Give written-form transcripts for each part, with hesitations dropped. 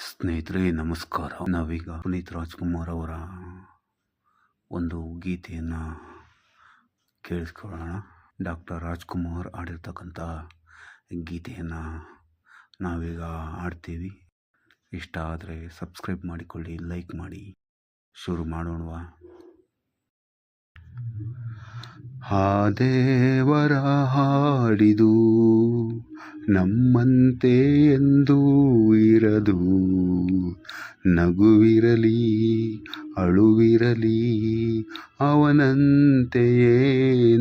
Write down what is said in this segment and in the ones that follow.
ಸ್ನೇಹಿತರೆ ನಮಸ್ಕಾರ. ನಾವೀಗ ಪುನೀತ್ ರಾಜ್ಕುಮಾರ್ ಅವರ ಒಂದು ಗೀತೆಯನ್ನು ಕೇಳಿಸ್ಕೊಳ್ಳೋಣ. ಡಾಕ್ಟರ್ ರಾಜ್ಕುಮಾರ್ ಆಡಿರ್ತಕ್ಕಂಥ ಗೀತೆಯನ್ನು ನಾವೀಗ ಆಡ್ತೀವಿ. ಇಷ್ಟ ಆದರೆ ಸಬ್ಸ್ಕ್ರೈಬ್ ಮಾಡಿಕೊಳ್ಳಿ, ಲೈಕ್ ಮಾಡಿ. ಶುರು ಮಾಡೋಣವಾ? ಆ ದೇವರ ಹಾಡಿದು ನಮ್ಮಂತೆ ಎಂದೂ ಇರದು, ನಗುವಿರಲಿ ಅಳುವಿರಲಿ ಅವನಂತೆಯೇ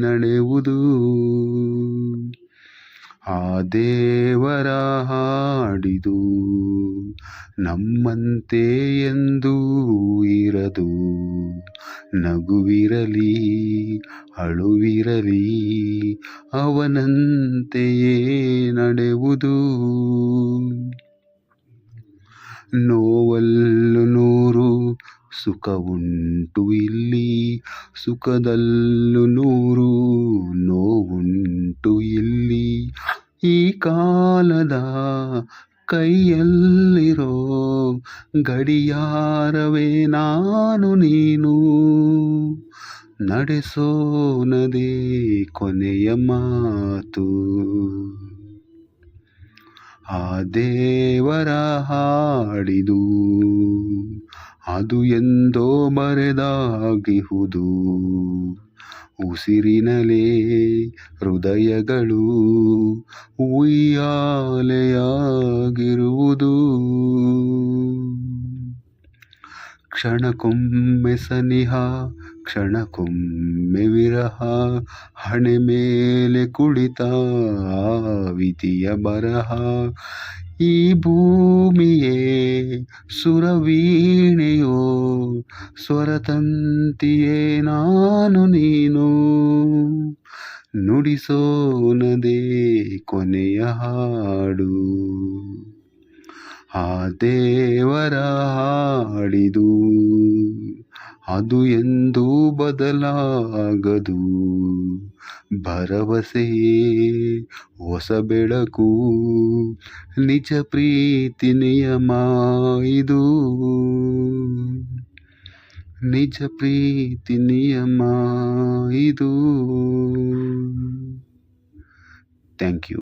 ನಡೆಯುವುದು. ಆ ದೇವರ ಹಾಡಿದು ನಮ್ಮಂತೆ ಎಂದೂ ಇರದು, ನಗುವಿರಲಿ ಅಳುವಿರಲಿ ಅವನಂತೆಯೇ ನಡೆಯುವುದು. ನೋವಲ್ಲೂ ನೂರು ಸುಖವುಂಟು ಇಲ್ಲಿ, ಸುಖದಲ್ಲೂ ನೂರು ನೋವುಂಟು ಇಲ್ಲಿ. ಈ ಕಾಲದ ಕೈಯಲ್ಲಿರೋ ಗಡಿಯಾರವೇ ನಾನು ನೀನು, ನಡೆಸೋನದೇ ಕೊನೆಯ ಮಾತು. ಆ ದೇವರ ಹಾಡಿದು ಅದು ಎಂದೋ ಬರೆದಾಗಿಹುದು, ಉಸಿರಿನಲೇ ಹೃದಯಗಳು ಉಯ್ಯಾಲೆಯಾಗಿರುವುದು. ಕ್ಷಣಕ್ಕೊಮ್ಮೆ ಸನಿಹ ಕ್ಷಣಕ್ಕೊಮ್ಮೆ ವಿರಹ, ಹಣೆ ಮೇಲೆ ಕುಳಿತ ವಿಧಿಯ ಬರಹ. ಈ ಭೂಮಿಯೇ ಸುರವೀಣೆಯೋ, ಸ್ವರತಂತಿಯೇ ನಾನು ನೀನು, ನುಡಿಸೋನದೇ ಕೊನೆಯ ಹಾಡು. ಆ ದೇವರ ಹಾಡಿದು ಅದು ಎಂದೂ ಬದಲಾಗದು, ಭರವಸೆಯೇ ಹೊಸ ಬೆಳಕು, ನಿಜ ಪ್ರೀತಿ ನಿಯಮ ಇದು, ನಿಜ ಪ್ರೀತಿ ನಿಯಮ ಇದು. Thank you.